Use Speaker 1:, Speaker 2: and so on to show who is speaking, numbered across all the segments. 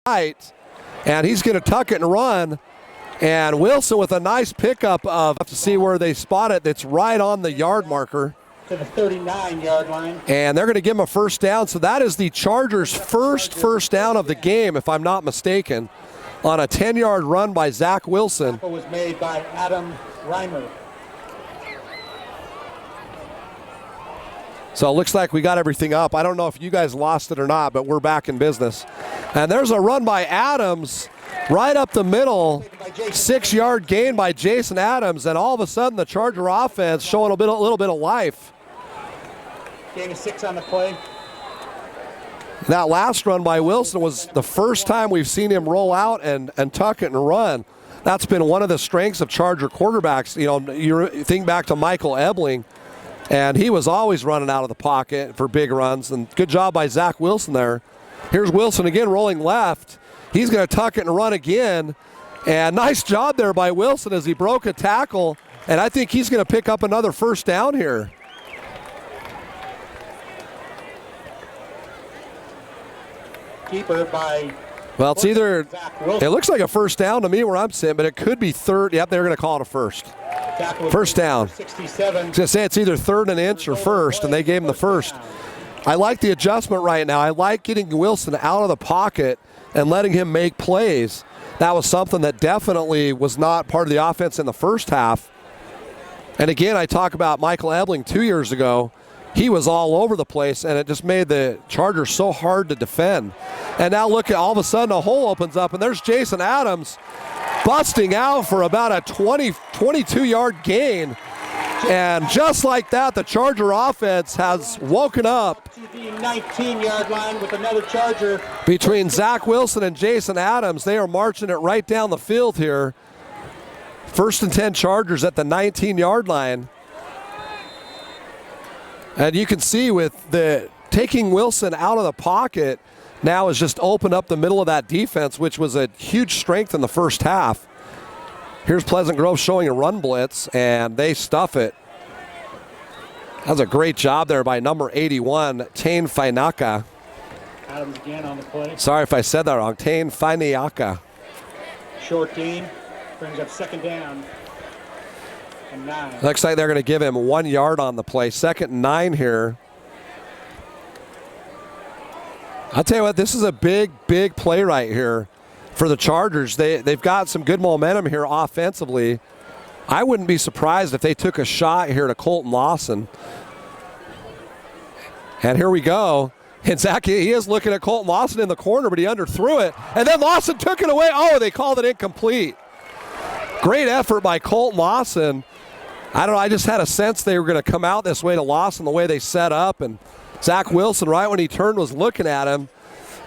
Speaker 1: right, and he's going to tuck it and run. And Wilson with a nice pickup of, to see where they spot it, that's right on the yard marker.
Speaker 2: To the 39-yard line.
Speaker 1: And they're going to give him a first down. So that is the Chargers' first down of the game, if I'm not mistaken, on a 10-yard run by Zach Wilson.
Speaker 2: Tackle was made by Adam Reimer.
Speaker 1: So it looks like we got everything up. I don't know if you guys lost it or not, but we're back in business. And there's a run by Adams right up the middle, 6-yard gain by Jason Adams, and all of a sudden the Charger offense showing a little bit of life.
Speaker 2: Gain of 6 on the play.
Speaker 1: That last run by Wilson was the first time we've seen him roll out and tuck it and run. That's been one of the strengths of Charger quarterbacks. You know, you think back to Michael Ebling, and he was always running out of the pocket for big runs, and good job by Zach Wilson there. Here's Wilson again rolling left. He's going to tuck it and run again, and nice job there by Wilson as he broke a tackle, and I think he's going to pick up another first down here.
Speaker 2: Keeper by...
Speaker 1: Well, it's either, it looks like a first down to me where I'm sitting, but it could be third. Yep, they're going to call it a first. First down.
Speaker 2: 67.
Speaker 1: I was going to say it's either third and inch or first, and they gave him the first. I like the adjustment right now. I like getting Wilson out of the pocket and letting him make plays. That was something that definitely was not part of the offense in the first half. And again, I talk about Michael Ebling 2 years ago. He was all over the place, and it just made the Chargers so hard to defend. And now look, at all of a sudden a hole opens up, and there's Jason Adams busting out for about a 22-yard gain. And just like that, the Charger offense has woken up.
Speaker 2: To the 19-yard line with another Charger.
Speaker 1: Between Zach Wilson and Jason Adams, they are marching it right down the field here. 1st and 10 Chargers at the 19-yard line. And you can see with the taking Wilson out of the pocket now has just opened up the middle of that defense, which was a huge strength in the first half. Here's Pleasant Grove showing a run blitz, and they stuff it. That was a great job there by number 81, Tane Fainaka.
Speaker 2: Adams again on the play.
Speaker 1: Sorry if I said that wrong. Tane Fainaka.
Speaker 2: Short gain. Brings up second down. And 9.
Speaker 1: Looks like they're going to give him 1 yard on the play. 2nd and 9 here. I'll tell you what, this is a big play right here for the Chargers. They've got some good momentum here offensively. I wouldn't be surprised if they took a shot here to Colton Lawson. And here we go. And Zach, he is looking at Colton Lawson in the corner, but he underthrew it. And then Lawson took it away. Oh, they called it incomplete. Great effort by Colton Lawson. I don't know, I just had a sense they were going to come out this way to Lawson the way they set up. And Zach Wilson, right when he turned, was looking at him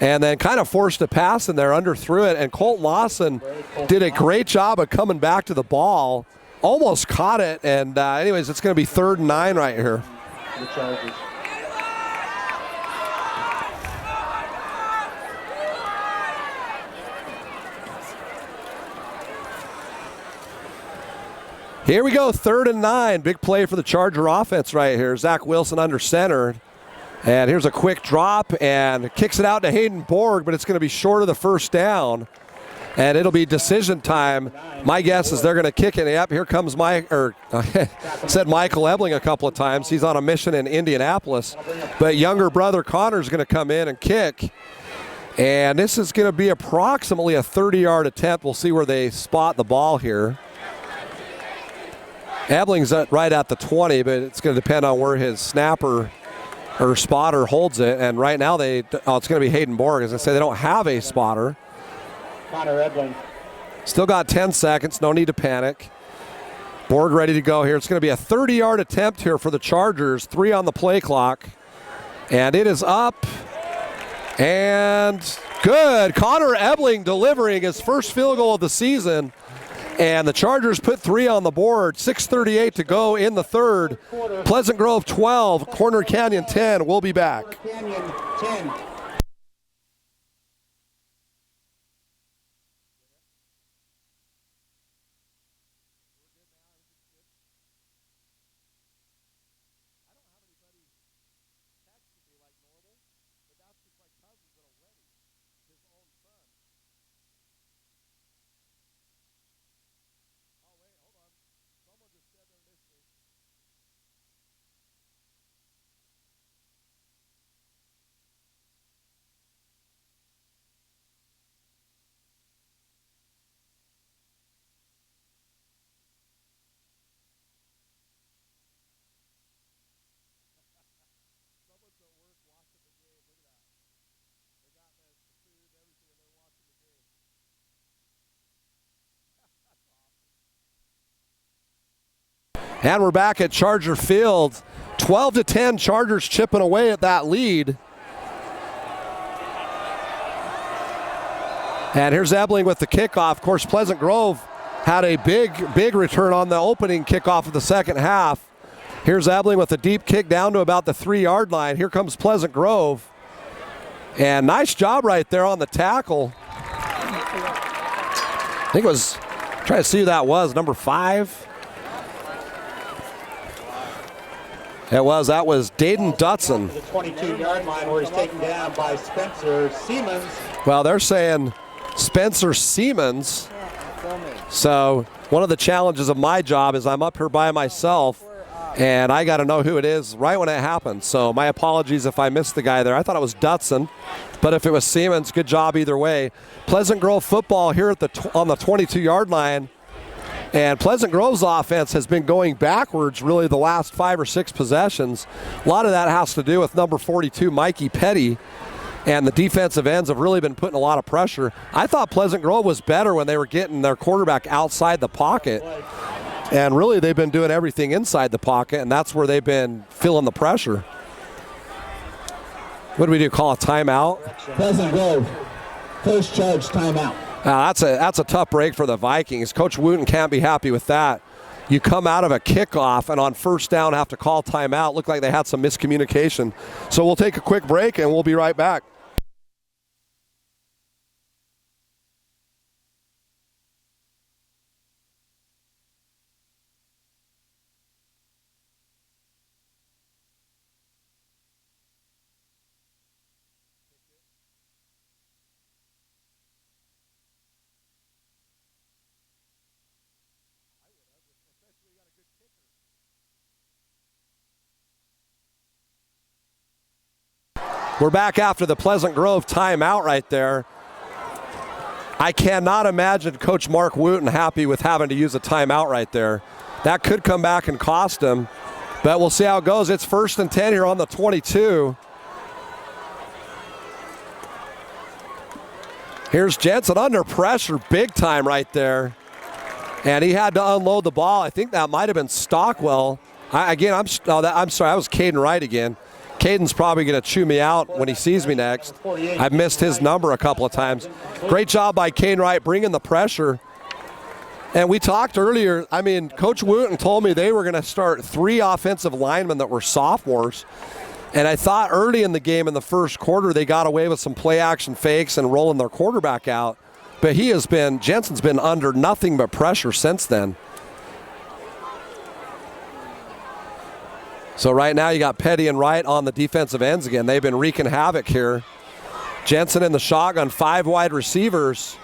Speaker 1: and then kind of forced a pass in there, underthrew it. And Colton Lawson did a great job of coming back to the ball. Almost caught it. And anyways, it's going to be 3rd and 9 right here.
Speaker 2: The Chargers.
Speaker 1: Here we go, 3rd and 9. Big play for the Charger offense right here. Zach Wilson under center. And here's a quick drop and kicks it out to Hayden Borg, but it's going to be short of the first down. And it'll be decision time. My guess is they're going to kick it. Yep, here comes said Michael Ebling a couple of times. He's on a mission in Indianapolis. But younger brother Connor's going to come in and kick. And this is going to be approximately a 30-yard attempt. We'll see where they spot the ball here. Ebling's right at the 20, but it's going to depend on where his snapper or spotter holds it. And right now it's going to be Hayden Borg. As I say, they don't have a spotter.
Speaker 2: Connor Ebling.
Speaker 1: Still got 10 seconds. No need to panic. Borg ready to go here. It's going to be a 30-yard attempt here for the Chargers. 3 on the play clock. And it is up. And good. Connor Ebling delivering his first field goal of the season. And the Chargers put 3 on the board. 6:38 to go in the third. Pleasant Grove 12, Corner Canyon 10. We'll be back.
Speaker 2: Canyon 10.
Speaker 1: And we're back at Charger Field. 12-10, Chargers chipping away at that lead. And here's Ebling with the kickoff. Of course, Pleasant Grove had a big return on the opening kickoff of the second half. Here's Ebling with a deep kick down to about the 3-yard line. Here comes Pleasant Grove. And nice job right there on the tackle. I think it was, trying to see who that was, number 5. That was Dayton Dutson.
Speaker 2: The 22-yard line where he's taken down by Spencer Siemens.
Speaker 1: Well, they're saying Spencer Siemens. So one of the challenges of my job is I'm up here by myself, and I got to know who it is right when it happens. So my apologies if I missed the guy there. I thought it was Dutson, but if it was Siemens, good job either way. Pleasant Grove football here at on the 22-yard line. And Pleasant Grove's offense has been going backwards really the last 5 or 6 possessions. A lot of that has to do with number 42, Mikey Petty. And the defensive ends have really been putting a lot of pressure. I thought Pleasant Grove was better when they were getting their quarterback outside the pocket. And really they've been doing everything inside the pocket, and that's where they've been feeling the pressure. What do we do, call a timeout?
Speaker 3: Pleasant Grove, first charge timeout.
Speaker 1: That's a tough break for the Vikings. Coach Wooten can't be happy with that. You come out of a kickoff and on first down have to call timeout. Looked like they had some miscommunication. So we'll take a quick break and we'll be right back. We're back after the Pleasant Grove timeout right there. I cannot imagine Coach Mark Wooten happy with having to use a timeout right there. That could come back and cost him, but we'll see how it goes. It's 1st and 10 here on the 22. Here's Jensen under pressure big time right there. And he had to unload the ball. I think that might have been Stockwell. I'm sorry, I was Caden Wright again. Caden's probably going to chew me out when he sees me next. I've missed his number a couple of times. Great job by Caden Wright bringing the pressure. And we talked earlier, I mean, Coach Wooten told me they were going to start 3 offensive linemen that were sophomores. And I thought early in the game in the first quarter they got away with some play action fakes and rolling their quarterback out. But Jensen's been under nothing but pressure since then. So right now you got Petty and Wright on the defensive ends again. They've been wreaking havoc here. Jensen in the shotgun, 5 wide receivers.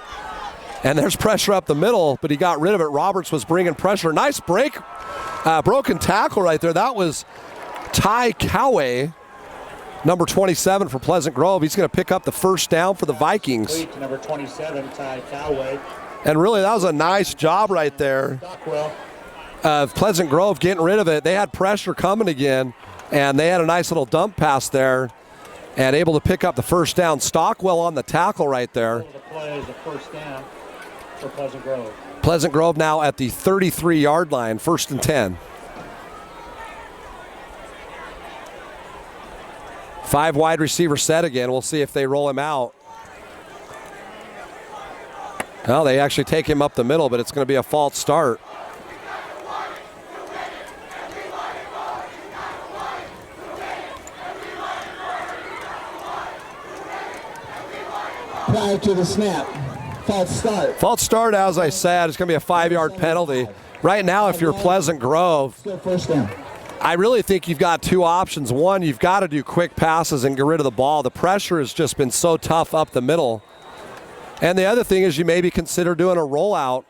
Speaker 1: And there's pressure up the middle, but he got rid of it. Roberts was bringing pressure. Nice break, broken tackle right there. That was Ty Coway, number 27 for Pleasant Grove. He's going to pick up the first down for the Vikings.
Speaker 2: Number 27, Ty Coway.
Speaker 1: And really, that was a nice job right there of Pleasant Grove getting rid of it. They had pressure coming again, and they had a nice little dump pass there and able to pick up the first down. Stockwell on the tackle right there.
Speaker 2: The play is a first down for Pleasant Grove.
Speaker 1: Pleasant Grove now at the 33-yard line, 1st and 10. 5 wide receiver set again. We'll see if they roll him out. Well, they actually take him up the middle, but it's going to be a false start.
Speaker 3: Prior to the snap, false start.
Speaker 1: False start, as I said, it's going to be a 5-yard penalty. Right now, if you're Pleasant Grove,
Speaker 3: First down.
Speaker 1: I really think you've got 2 options. One, you've got to do quick passes and get rid of the ball. The pressure has just been so tough up the middle. And the other thing is you maybe consider doing a rollout.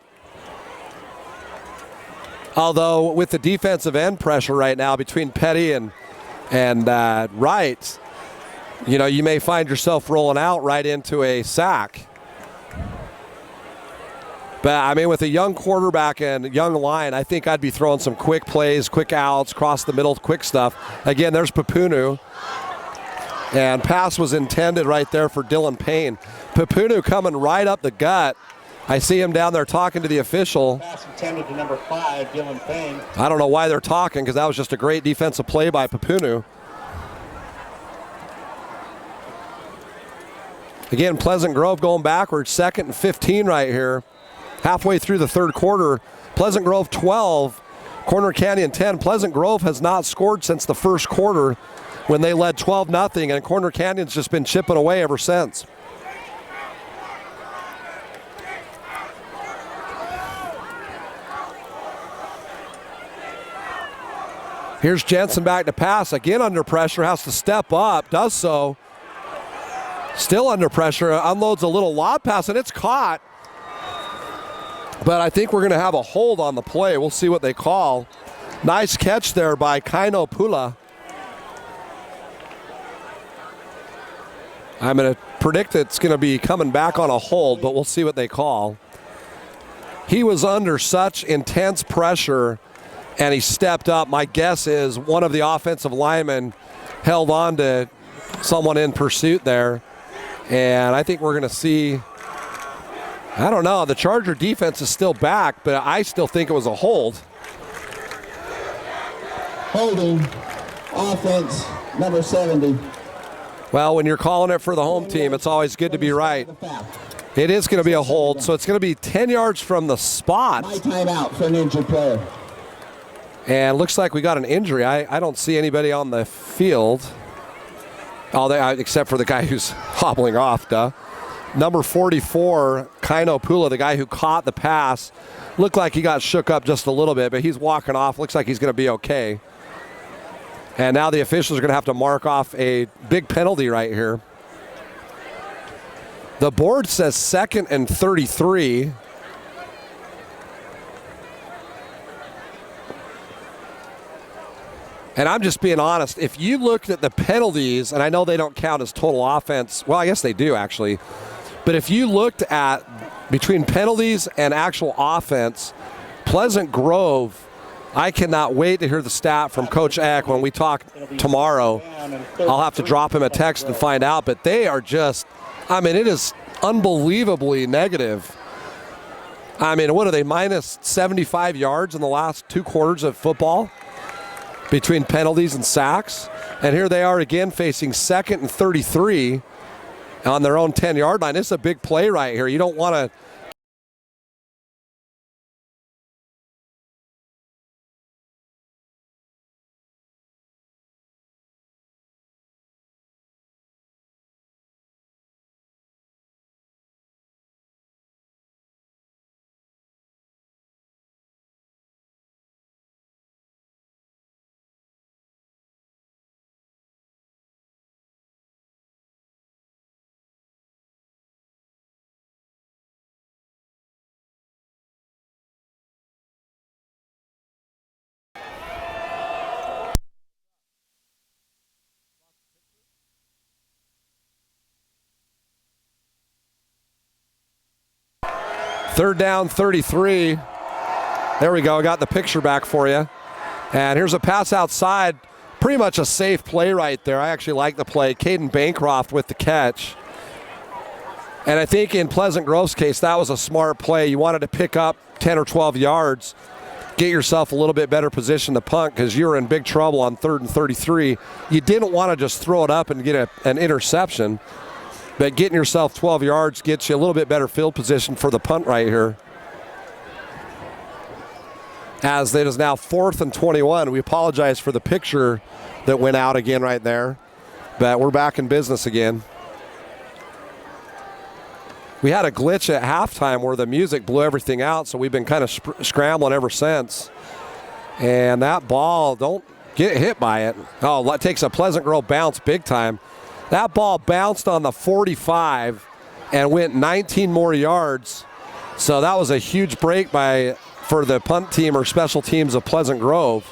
Speaker 1: Although with the defensive end pressure right now between Petty and Wright, you may find yourself rolling out right into a sack. But, I mean, with a young quarterback and young line, I think I'd be throwing some quick plays, quick outs, cross the middle, quick stuff. Again, there's Papunu. And pass was intended right there for Dylan Payne. Papunu coming right up the gut. I see him down there talking to the official.
Speaker 2: Pass intended to number 5, Dylan Payne.
Speaker 1: I don't know why they're talking, because that was just a great defensive play by Papunu. Again, Pleasant Grove going backwards, 2nd and 15 right here. Halfway through the third quarter, Pleasant Grove 12, Corner Canyon 10. Pleasant Grove has not scored since the first quarter when they led 12-0, and Corner Canyon's just been chipping away ever since. Here's Jensen back to pass, again under pressure, has to step up, does so. Still under pressure, unloads a little lob pass, and it's caught. But I think we're going to have a hold on the play. We'll see what they call. Nice catch there by Kaino Pula. I'm going to predict it's going to be coming back on a hold, but we'll see what they call. He was under such intense pressure, and he stepped up. My guess is one of the offensive linemen held on to someone in pursuit there. And I think we're going to see, I don't know, the Charger defense is still back, but I still think it was a hold.
Speaker 3: Holding, offense, number 70.
Speaker 1: Well, when you're calling it for the home team, it's always good to be right. It is going to be a hold, so it's going to be 10 yards from the spot.
Speaker 3: My timeout for an injured player.
Speaker 1: And looks like we got an injury. I don't see anybody on the field. Except for the guy who's hobbling off, duh. Number 44, Kaino Pula, the guy who caught the pass, looked like he got shook up just a little bit, but he's walking off. Looks like he's going to be okay. And now the officials are going to have to mark off a big penalty right here. The board says 2nd and 33. And I'm just being honest, if you looked at the penalties, and I know they don't count as total offense, well, I guess they do actually, but if you looked at between penalties and actual offense, Pleasant Grove, I cannot wait to hear the stat from Coach Eck when we talk tomorrow. I'll have to drop him a text and find out, but they are just, I mean, it is unbelievably negative. I mean, what are they, minus 75 yards in the last 2 quarters of football? Between penalties and sacks. And here they are again facing 2nd and 33 on their own 10-yard line. This is a big play right here. You don't want to. Third down, 33. There we go. I got the picture back for you. And here's a pass outside. Pretty much a safe play right there. I actually like the play. Caden Bancroft with the catch. And I think in Pleasant Grove's case, that was a smart play. You wanted to pick up 10 or 12 yards, get yourself a little bit better position to punt because you're in big trouble on 3rd and 33. You didn't want to just throw it up and get an interception. But getting yourself 12 yards gets you a little bit better field position for the punt right here. As it is now 4th and 21. We apologize for the picture that went out again right there. But we're back in business again. We had a glitch at halftime where the music blew everything out, so we've been kind of scrambling ever since. And that ball, don't get hit by it. Oh, it takes a Pleasant Grove bounce big time. That ball bounced on the 45 and went 19 more yards. So that was a huge break for the punt team or special teams of Pleasant Grove.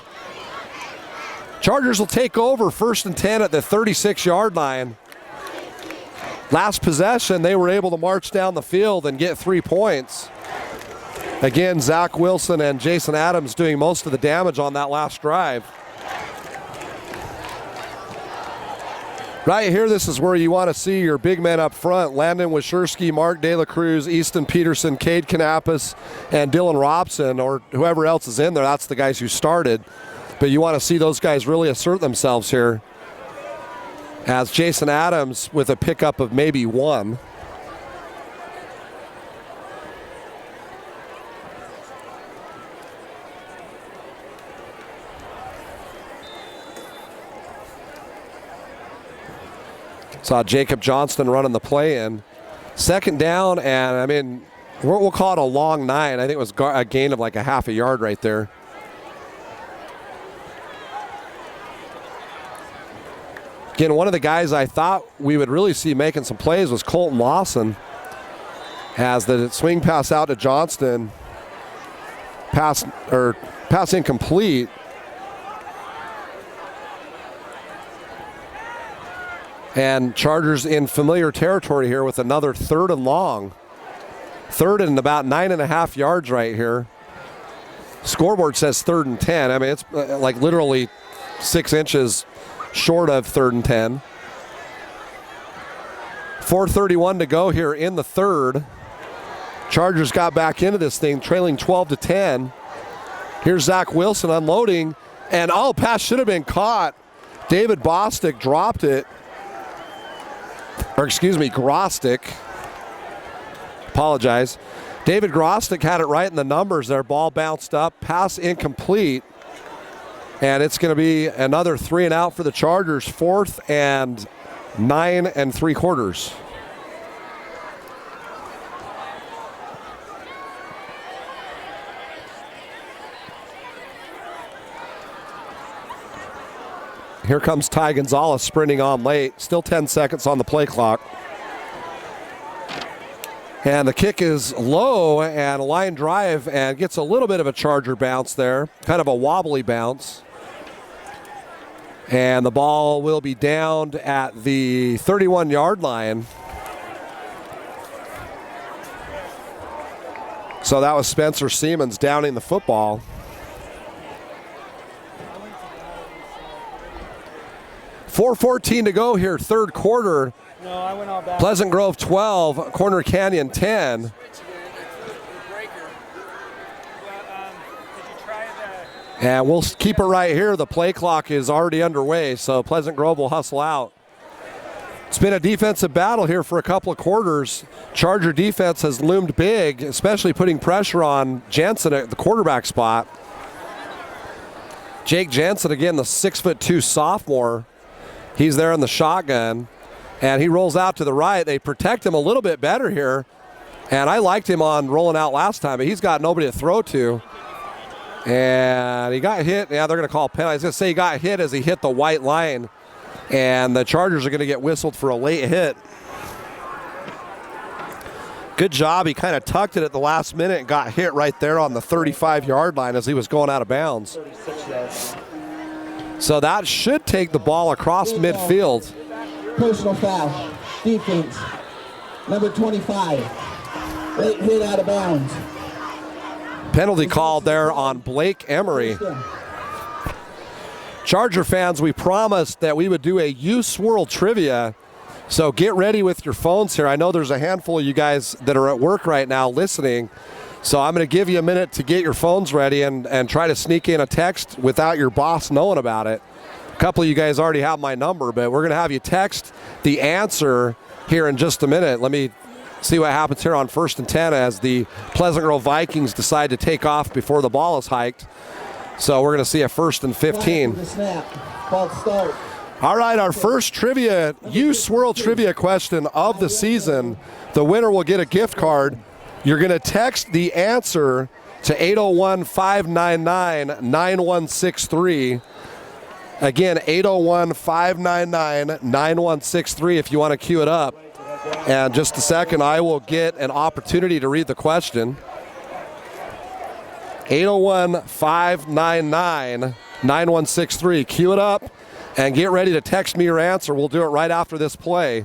Speaker 1: Chargers will take over 1st and 10 at the 36-yard line. Last possession, they were able to march down the field and get 3 points. Again, Zach Wilson and Jason Adams doing most of the damage on that last drive. Right here, this is where you want to see your big men up front. Landon Wysherski, Mark De La Cruz, Easton Peterson, Cade Kanapis, and Dylan Robson, or whoever else is in there. That's the guys who started. But you want to see those guys really assert themselves here. As Jason Adams with a pickup of maybe 1. Saw Jacob Johnston running the play in. Second down, and I mean, we'll call it a long 9. I think it was a gain of like a half a yard right there. Again, one of the guys I thought we would really see making some plays was Colton Lawson. As the swing pass out to Johnston, pass incomplete. And Chargers in familiar territory here with another 3rd and long. 3rd and about 9.5 yards right here. Scoreboard says 3rd and 10. I mean, it's like literally 6 inches short of 3rd and 10. 4:31 to go here in the 3rd. Chargers got back into this thing, trailing 12-10. Here's Zach Wilson unloading, and pass should have been caught. David Bostic dropped it. Grostic. Apologize. David Grostic had it right in the numbers there. Ball bounced up, pass incomplete. And it's going to be another 3 and out for the Chargers. 4th and 9 3/4. Here comes Ty Gonzalez sprinting on late. Still 10 seconds on the play clock. And the kick is low and a line drive and gets a little bit of a Charger bounce there. Kind of a wobbly bounce. And the ball will be downed at the 31-yard line. So that was Spencer Siemens downing the football. .4:14 to go here, 3rd quarter.
Speaker 2: No, I went all back.
Speaker 1: Pleasant Grove 12, Corner Canyon 10. And we'll keep it right here. The play clock is already underway, so Pleasant Grove will hustle out. It's been a defensive battle here for a couple of quarters. Charger defense has loomed big, especially putting pressure on Jensen at the quarterback spot. Jake Jensen, again, the 6'2" sophomore. He's there in the shotgun, and he rolls out to the right. They protect him a little bit better here, and I liked him on rolling out last time, but he's got nobody to throw to. And he got hit. Yeah, they're going to call a penalty. I was going to say he got hit as he hit the white line, and the Chargers are going to get whistled for a late hit. Good job. He kind of tucked it at the last minute and got hit right there on the 35-yard line as he was going out of bounds.
Speaker 2: 36 yards.
Speaker 1: So that should take the ball across midfield.
Speaker 3: Personal foul. Defense. Number 25. Late hit out of bounds.
Speaker 1: Penalty called there on Blake Emery. Charger fans, we promised that we would do a U-Swirl trivia. So get ready with your phones here. I know there's a handful of you guys that are at work right now listening. So I'm going to give you a minute to get your phones ready and try to sneak in a text without your boss knowing about it. A couple of you guys already have my number, but we're going to have you text the answer here in just a minute. Let me see what happens here on 1st and 10 as the Pleasant Grove Vikings decide to take off before the ball is hiked. So we're going to see a 1st and 15. All right, our first trivia, U-Swirl trivia question of the season. The winner will get a gift card. You're going to text the answer to 801-599-9163. Again, 801-599-9163 if you want to queue it up. And just a second, I will get an opportunity to read the question. 801-599-9163. Queue it up and get ready to text me your answer. We'll do it right after this play.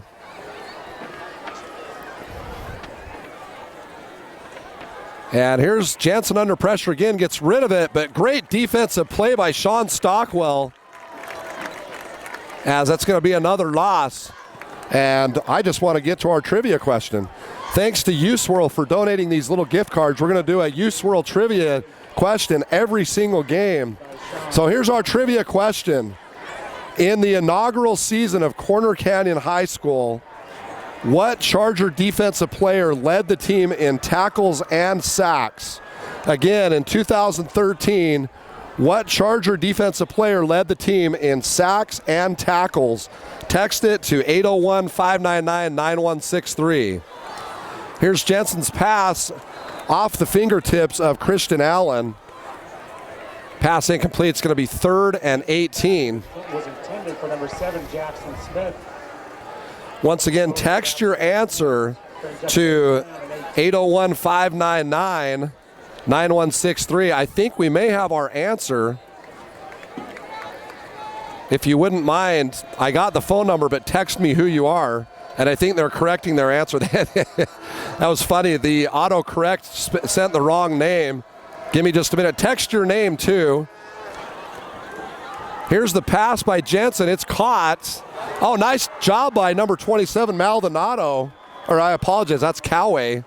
Speaker 1: And here's Jansen under pressure again, gets rid of it, but great defensive play by Sean Stockwell. as that's going to be another loss. And I just want to get to our trivia question. Thanks to U-Swirl for donating these little gift cards. We're going to do a U-Swirl trivia question every single game. So here's our trivia question. In the inaugural season of Corner Canyon High School, what Charger defensive player led the team in tackles and sacks? Again, in 2013, what Charger defensive player led the team in sacks and tackles? Text it to 801-599-9163. Here's Jensen's pass off the fingertips of Christian Allen. Pass incomplete. It's going to be 3rd and 18.
Speaker 2: It was intended for number 7, Jackson Smith.
Speaker 1: Once again, text your answer to 801-599-9163. I think we may have our answer. If you wouldn't mind, I got the phone number, but text me who you are. And I think they're correcting their answer. That was funny. The autocorrect sent the wrong name. Give me just a minute. Text your name, too. Here's the pass by Jensen. It's caught. Oh, nice job by number 27, Maldonado. Or I apologize, that's Coway.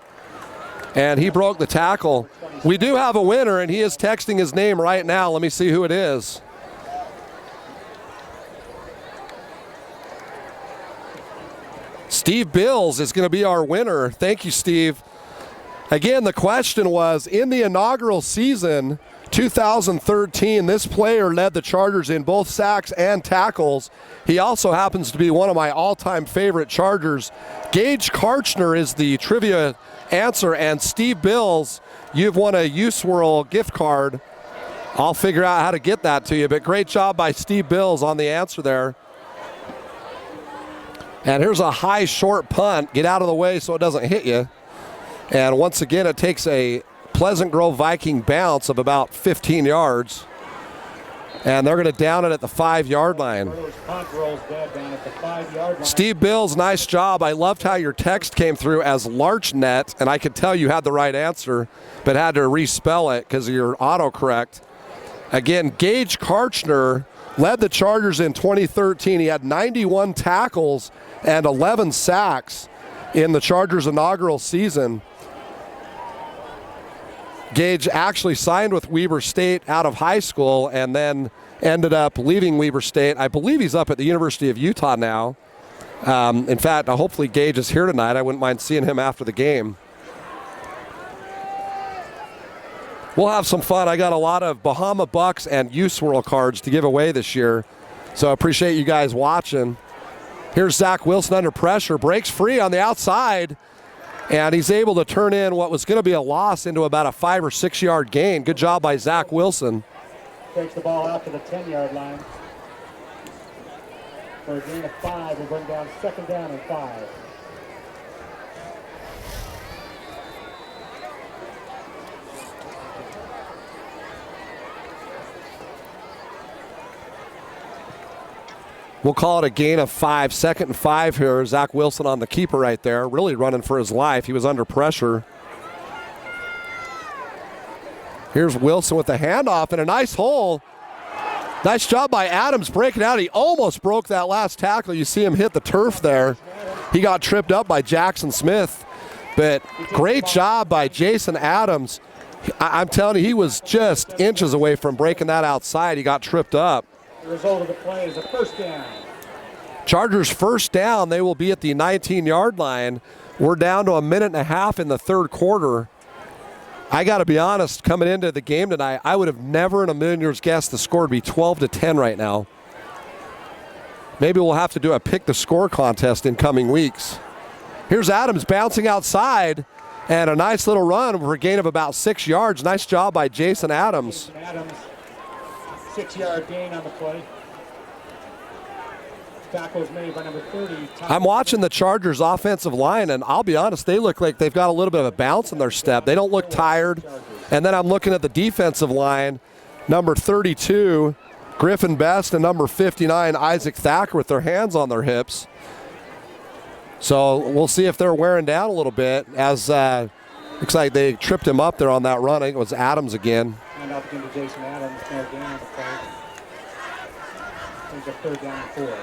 Speaker 1: And he broke the tackle. We do have a winner, and he is texting his name right now. Let me see who it is. Steve Bills is going to be our winner. Thank you, Steve. Again, the question was, in the inaugural season, 2013, this player led the Chargers in both sacks and tackles. He also happens to be one of my all-time favorite Chargers. Gage Karchner is the trivia answer, and Steve Bills, you've won a U-Swirl gift card. I'll figure out how to get that to you, but great job by Steve Bills on the answer there. And here's a high, short punt. Get out of the way so it doesn't hit you. And once again, it takes a Pleasant Grove Viking bounce of about 15 yards. And they're going to down it at the 5-yard line. Steve Bills, nice job. I loved how your text came through as Larchnet, and I could tell you had the right answer, but had to respell it because of your autocorrect. Again, Gage Karchner led the Chargers in 2013. He had 91 tackles and 11 sacks in the Chargers' inaugural season. Gage actually signed with Weber State out of high school and then ended up leaving Weber State. I believe he's up at the University of Utah now. In fact, hopefully Gage is here tonight. I wouldn't mind seeing him after the game. We'll have some fun. I got a lot of Bahama Bucks and U-Swirl cards to give away this year. So I appreciate you guys watching. Here's Zach Wilson under pressure. Breaks free on the outside. And he's able to turn in what was going to be a loss into about a 5 or 6 yard gain. Good job by Zach Wilson.
Speaker 2: Takes the ball out to the 10-yard line. For a gain of 5, we'll bring down 2nd down and 5.
Speaker 1: We'll call it a gain of 5. 2nd and 5 here. Zach Wilson on the keeper right there, really running for his life. He was under pressure. Here's Wilson with the handoff and a nice hole. Nice job by Adams breaking out. He almost broke that last tackle. You see him hit the turf there. He got tripped up by Jackson Smith. But great job by Jason Adams. I'm telling you, he was just inches away from breaking that outside. He got tripped up.
Speaker 2: The result of the play is a 1st down.
Speaker 1: Chargers 1st down. They will be at the 19-yard line. We're down to a minute and a half in the 3rd quarter. I got to be honest, coming into the game tonight, I would have never in a million years guessed the score would be 12-10 right now. Maybe we'll have to do a pick the score contest in coming weeks. Here's Adams bouncing outside and a nice little run for a gain of about 6 yards. Nice job by Jason Adams.
Speaker 2: 6-yard gain on the play. Tackle was made by number 30.
Speaker 1: I'm watching the Chargers offensive line, and I'll be honest, they look like they've got a little bit of a bounce in their step. They don't look tired. And then I'm looking at the defensive line, number 32, Griffin Best, and number 59, Isaac Thacker, with their hands on their hips. So we'll see if they're wearing down a little bit, as looks like they tripped him up there on that run. I think it was Adams again.
Speaker 2: And up into Jason Adams, no gain on the play. It's a 3rd down and 4.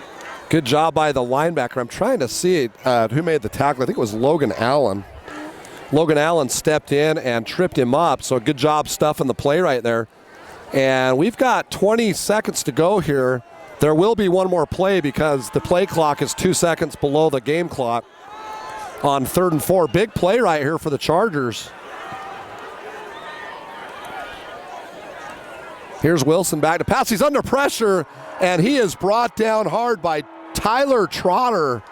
Speaker 1: Good job by the linebacker. I'm trying to see who made the tackle. I think it was Logan Allen. Logan Allen stepped in and tripped him up, so good job stuffing the play right there. And we've got 20 seconds to go here. There will be one more play because the play clock is 2 seconds below the game clock on 3rd and 4. Big play right here for the Chargers. Here's Wilson back to pass. He's under pressure, and he is brought down hard by Tyler Trotter.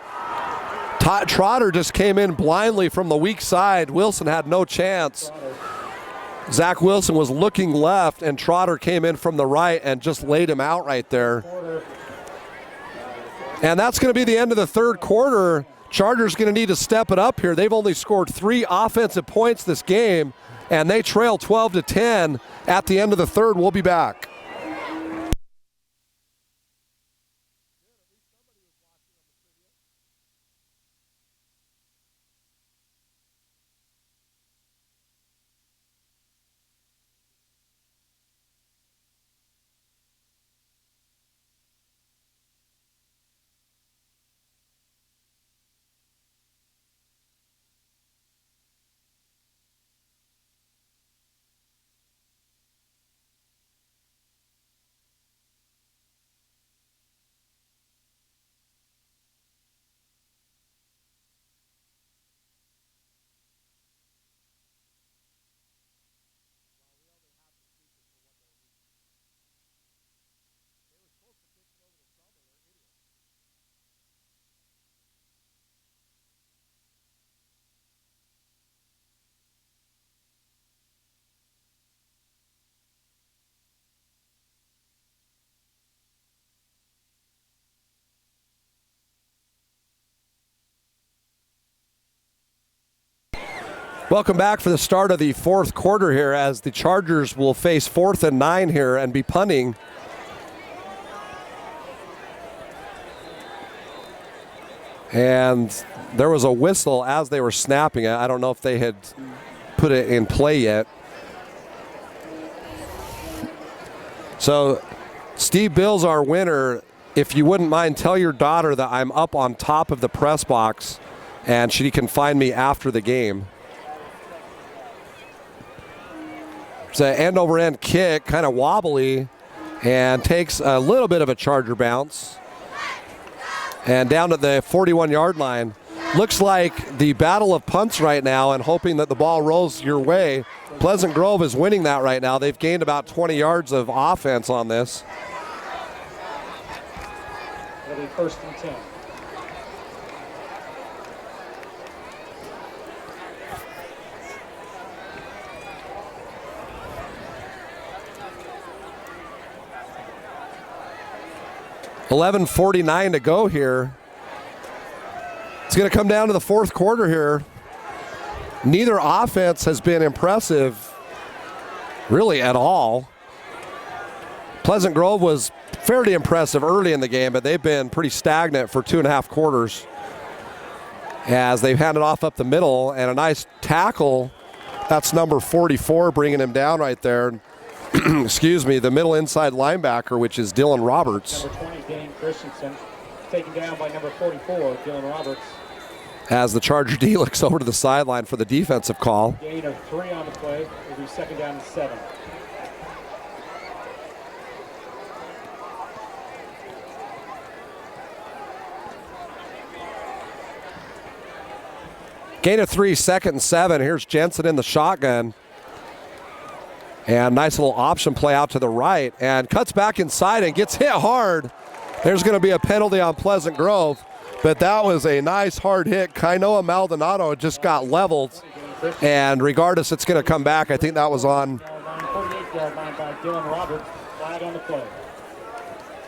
Speaker 1: Trotter just came in blindly from the weak side. Wilson had no chance. Zach Wilson was looking left, and Trotter came in from the right and just laid him out right there. And that's going to be the end of the 3rd quarter. Chargers going to need to step it up here. They've only scored 3 offensive points this game, and they trail 12-10 at the end of the 3rd. We'll be back. Welcome back for the start of the 4th quarter here as the Chargers will face 4th and 9 here and be punting. And there was a whistle as they were snapping it. I don't know if they had put it in play yet. So Steve Bill's our winner. If you wouldn't mind, tell your daughter that I'm up on top of the press box and she can find me after the game. It's an end-over-end kick, kind of wobbly, and takes a little bit of a Charger bounce. And down to the 41-yard line. Looks like the battle of punts right now and hoping that the ball rolls your way. Pleasant Grove is winning that right now. They've gained about 20 yards of offense on this.
Speaker 2: It'll be 1st and 10.
Speaker 1: $11:49 to go here. It's going to come down to the 4th quarter here. Neither offense has been impressive really at all. Pleasant Grove was fairly impressive early in the game, but they've been pretty stagnant for 2.5 quarters as they've handed off up the middle, and a nice tackle. That's number 44 bringing him down right there. Excuse me, the middle inside linebacker, which is Dylan Roberts.
Speaker 2: Number 20, Dane Christensen, taken down by number 44, Dylan Roberts.
Speaker 1: As the Charger D looks over to the sideline for the defensive call.
Speaker 2: Gain of 3 on the play. Will be 2nd down and 7.
Speaker 1: Gain of 3, 2nd and 7. Here's Jensen in the shotgun. And nice little option play out to the right. And cuts back inside and gets hit hard. There's going to be a penalty on Pleasant Grove. But that was a nice hard hit. Kainoa Maldonado just got leveled. And regardless, it's going to come back. I think that was on.
Speaker 2: 48-yard line by Dylan Roberts. Flag on the play.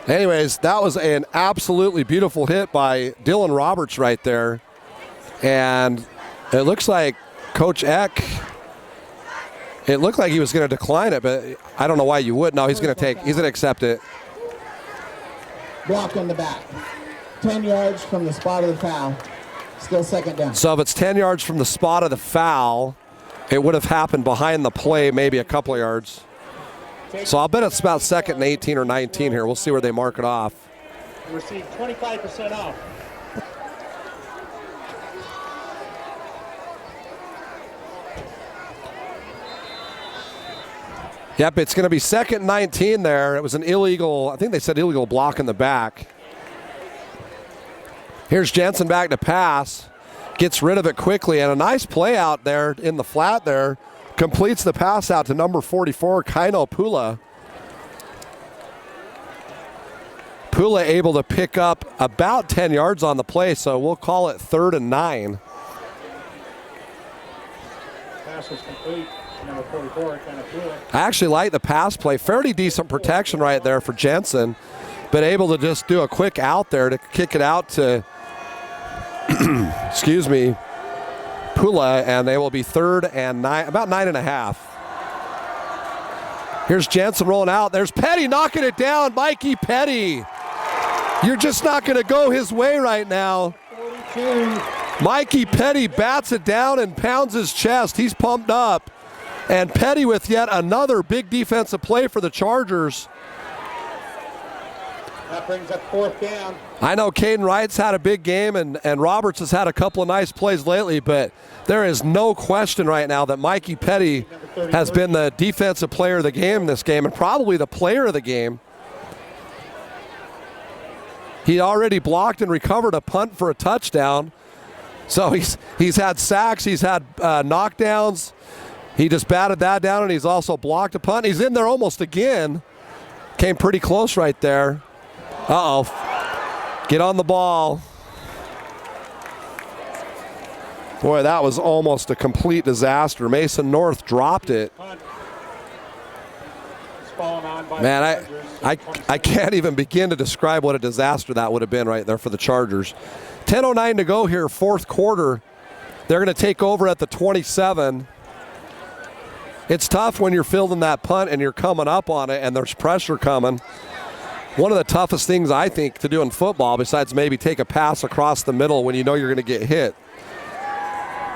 Speaker 1: Anyways, that was an absolutely beautiful hit by Dylan Roberts right there. And it looks like Coach Eck, it looked like he was going to decline it, but I don't know why you would. No, he's going to accept it.
Speaker 3: Block on the back. 10 yards from the spot of the foul. Still 2nd down.
Speaker 1: So if it's 10 yards from the spot of the foul, it would have happened behind the play, maybe a couple of yards. So I'll bet it's about 2nd and 18 or 19 here. We'll see where they mark it off.
Speaker 2: You receive 25% off.
Speaker 1: Yep, it's going to be 2nd and 19 there. It was an illegal, I think they said illegal block in the back. Here's Jensen back to pass. Gets rid of it quickly, and a nice play out there in the flat there. Completes the pass out to number 44, Kaino Pula. Pula able to pick up about 10 yards on the play, so we'll call it 3rd and 9.
Speaker 2: Pass was complete. Number 44, Kaino Pula.
Speaker 1: I actually like the pass play. Fairly decent protection right there for Jensen, but able to just do a quick out there to kick it out to excuse me, Pula, and they will be 3rd and 9, about 9.5. Here's Jensen rolling out. There's Petty knocking it down. Mikey Petty. You're just not going to go his way right now.
Speaker 2: 42.
Speaker 1: Mikey Petty bats it down and pounds his chest. He's pumped up. And Petty with yet another big defensive play for the Chargers.
Speaker 2: That brings up 4th down.
Speaker 1: I know Caden Wright's had a big game, and Roberts has had a couple of nice plays lately, but there is no question right now that Mikey Petty has been the defensive player of the game in this game, and probably the player of the game. He already blocked and recovered a punt for a touchdown. So he's had sacks, he's had knockdowns. He just batted that down, and he's also blocked a punt. He's in there almost again. Came pretty close right there. Uh-oh. Get on the ball. Boy, that was almost a complete disaster. Mason North dropped it. Man, I can't even begin to describe what a disaster that would have been right there for the Chargers. 10:09 to go here, 4th quarter. They're going to take over at the 27. It's tough when you're fielding that punt and you're coming up on it and there's pressure coming. One of the toughest things, I think, to do in football, besides maybe take a pass across the middle when you know you're going to get hit.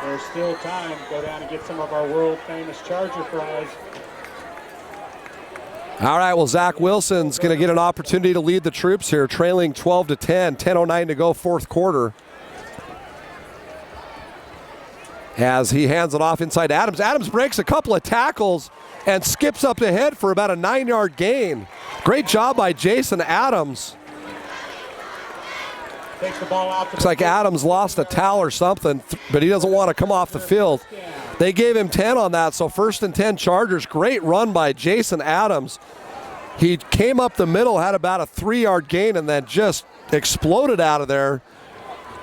Speaker 2: There's still time. Go down and get some of our world-famous Charger fries.
Speaker 1: All right, well, Zach Wilson's going to get an opportunity to lead the troops here, trailing 12-10, 10:09 to go, 4th quarter. As he hands it off inside Adams. Adams breaks a couple of tackles and skips up ahead for about a 9-yard gain. Great job by Jason Adams.
Speaker 2: Takes the ball out.
Speaker 1: Looks like Adams lost a towel or something, but he doesn't want to come off the field. They gave him 10 on that, so 1st and 10 Chargers. Great run by Jason Adams. He came up the middle, had about a 3-yard gain, and then just exploded out of there.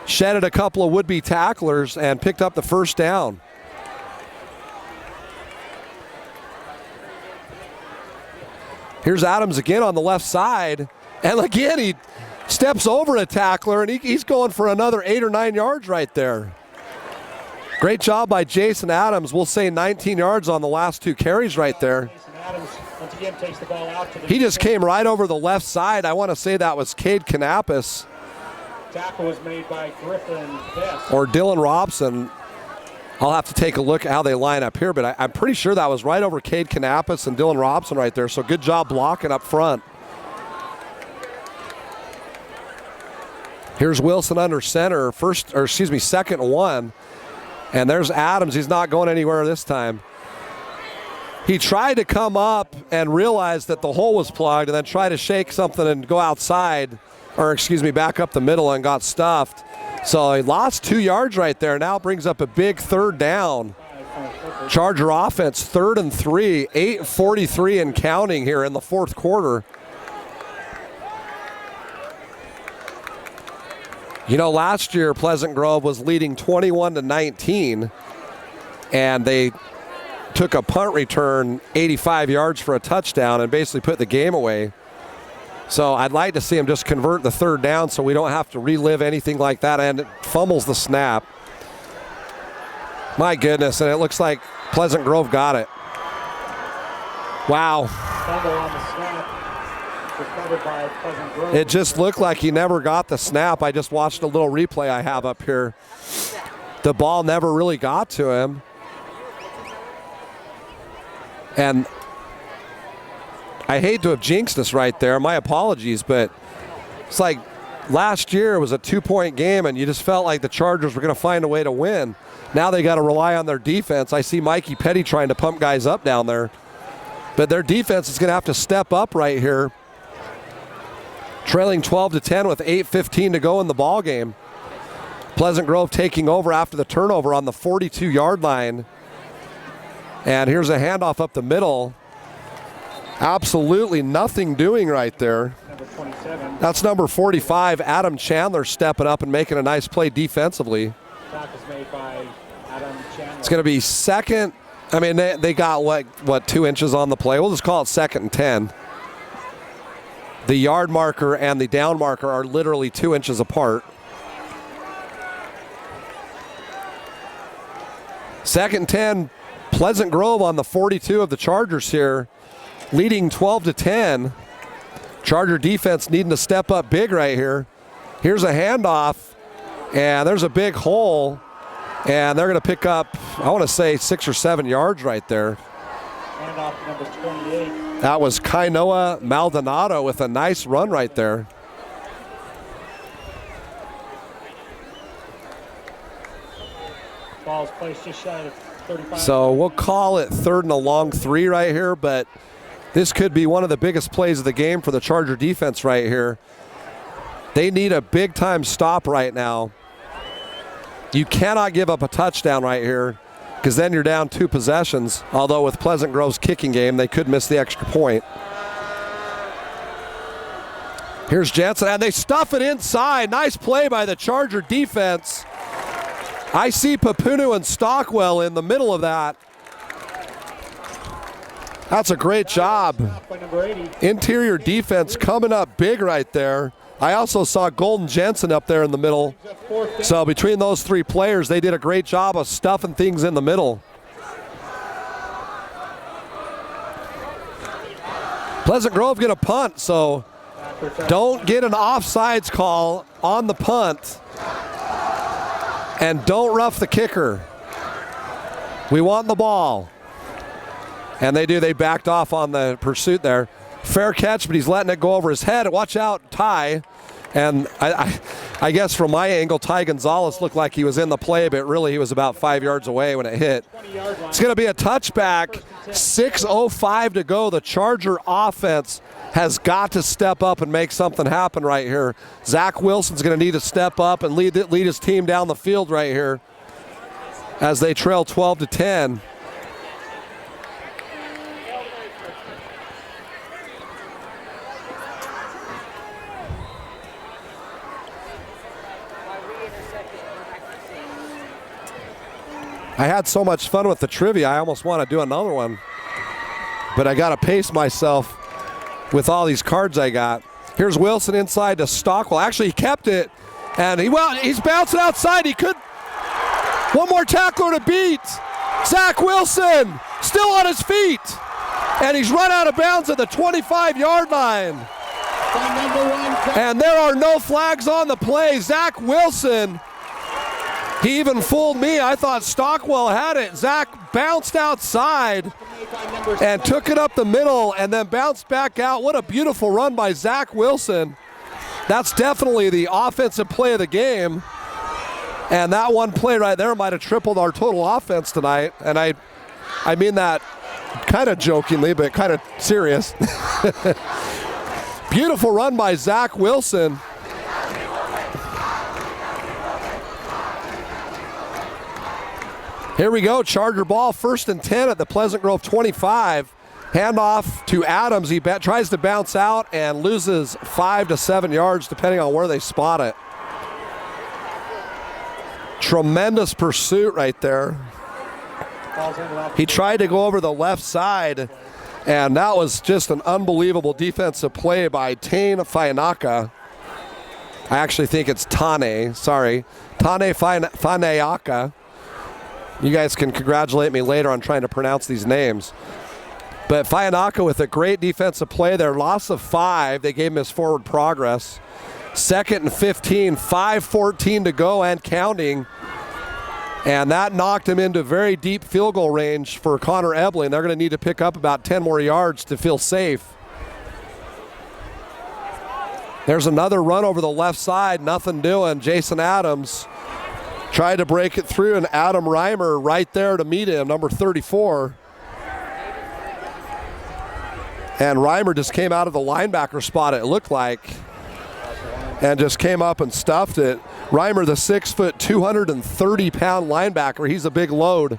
Speaker 1: Shedded a couple of would-be tacklers and picked up the 1st down. Here's Adams again on the left side. And again, he steps over a tackler, and he's going for another 8 or 9 yards right there. Great job by Jason Adams. We'll say 19 yards on the last 2 carries right there.
Speaker 2: Jason Adams, once again, takes the ball out.
Speaker 1: He just came right over the left side. I want to say that was Cade Kanapis.
Speaker 2: Tackle was made by Griffin Best.
Speaker 1: Or Dylan Robson. I'll have to take a look at how they line up here, but I'm pretty sure that was right over Cade Kanapis and Dylan Robson right there, so good job blocking up front. Here's Wilson under center, 2nd and 1. And there's Adams. He's not going anywhere this time. He tried to come up and realized that the hole was plugged and then tried to shake something and go outside, back up the middle and got stuffed. So he lost 2 yards right there. Now brings up a big 3rd down. Charger offense, 3rd and 3, 8:43 and counting here in the 4th quarter. You know, last year Pleasant Grove was leading 21-19, and they took a punt return 85 yards for a touchdown and basically put the game away. So I'd like to see him just convert the 3rd down so we don't have to relive anything like that, and it fumbles the snap. My goodness, and it looks like Pleasant Grove got it. Wow.
Speaker 2: Fumble on the snap. Recovered by Pleasant Grove.
Speaker 1: It just looked like he never got the snap. I just watched a little replay I have up here. The ball never really got to him. And I hate to have jinxed us right there. My apologies, but it's like last year was a 2-point game, and you just felt like the Chargers were going to find a way to win. Now they got to rely on their defense. I see Mikey Petty trying to pump guys up down there. But their defense is going to have to step up right here. Trailing 12-10 with 8:15 to go in the ball game. Pleasant Grove taking over after the turnover on the 42-yard line. And here's a handoff up the middle. Absolutely nothing doing right there.
Speaker 2: Number 27.
Speaker 1: That's number 45, Adam Chandler, stepping up and making a nice play defensively.
Speaker 2: Block is made by Adam Chandler.
Speaker 1: It's going to be second. I mean, they got, what, 2 inches on the play? We'll just call it 2nd and 10. The yard marker and the down marker are literally 2 inches apart. 2nd and 10, Pleasant Grove on the 42 of the Chargers here, leading 12-10. Charger defense needing to step up big right here. Here's a handoff, and there's a big hole, and they're going to pick up, I want to say, 6 or 7 yards right there.
Speaker 2: Handoff to number 28.
Speaker 1: That was Kainoa Maldonado with a nice run right there.
Speaker 2: Ball's placed just shy of 35.
Speaker 1: So we'll call it 3rd and a long 3 right here, but this could be one of the biggest plays of the game for the Charger defense right here. They need a big-time stop right now. You cannot give up a touchdown right here, because then you're down 2 possessions, although with Pleasant Grove's kicking game, they could miss the extra point. Here's Jensen, and they stuff it inside. Nice play by the Charger defense. I see Papunu and Stockwell in the middle of that. That's a great job.
Speaker 2: By number 80.
Speaker 1: Interior defense coming up big right there. I also saw Golden Jensen up there in the middle. So between those 3 players, they did a great job of stuffing things in the middle. Pleasant Grove get a punt, so don't get an offsides call on the punt. And don't rough the kicker. We want the ball. And they do. They backed off on the pursuit there. Fair catch, but he's letting it go over his head. Watch out, Ty. And I guess from my angle, Ty Gonzalez looked like he was in the play, but really he was about 5 yards away when it hit. It's going to be a touchback. 6:05 to go. The Charger offense has got to step up and make something happen right here. Zach Wilson's going to need to step up and lead his team down the field right here as they trail 12-10. I had so much fun with the trivia, I almost want to do another one. But I got to pace myself with all these cards I got. Here's Wilson inside to Stockwell. Actually, he kept it. And he's bouncing outside. He could. One more tackler to beat. Zach Wilson still on his feet. And he's run out of bounds at the 25-yard line. And there are no flags on the play. Zach Wilson. He even fooled me. I thought Stockwell had it. Zach bounced outside and took it up the middle and then bounced back out. What a beautiful run by Zach Wilson. That's definitely the offensive play of the game. And that one play right there might have tripled our total offense tonight. And I mean that kind of jokingly, but kind of serious. Beautiful run by Zach Wilson. Here we go, Charger ball, 1st and 10 at the Pleasant Grove 25. Handoff to Adams. He tries to bounce out and loses 5 to 7 yards depending on where they spot it. Tremendous pursuit right there. He tried to go over the left side, and that was just an unbelievable defensive play by Tane Fainaka. I actually think it's Tane, sorry. Tane Fainaka. You guys can congratulate me later on trying to pronounce these names. But Fainaka with a great defensive play there. Loss of 5. They gave him his forward progress. 2nd and 15. 5:14 to go and counting. And that knocked him into very deep field goal range for Connor Ebling. They're going to need to pick up about 10 more yards to feel safe. There's another run over the left side, nothing doing. Jason Adams tried to break it through, and Adam Reimer right there to meet him, number 34. And Reimer just came out of the linebacker spot, it looked like, and just came up and stuffed it. Reimer, the 6 foot, 230-pound linebacker, he's a big load.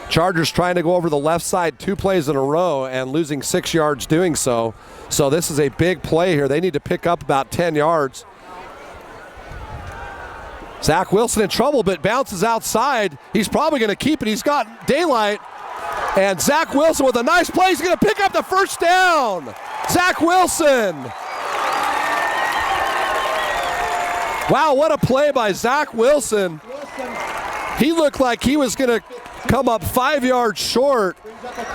Speaker 1: Chargers trying to go over the left side 2 plays in a row and losing 6 yards doing so. So this is a big play here. They need to pick up about 10 yards. Zach Wilson in trouble, but bounces outside. He's probably going to keep it. He's got daylight. And Zach Wilson with a nice play. He's going to pick up the first down. Zach Wilson. Wow, what a play by Zach Wilson. He looked like he was going to come up 5 yards short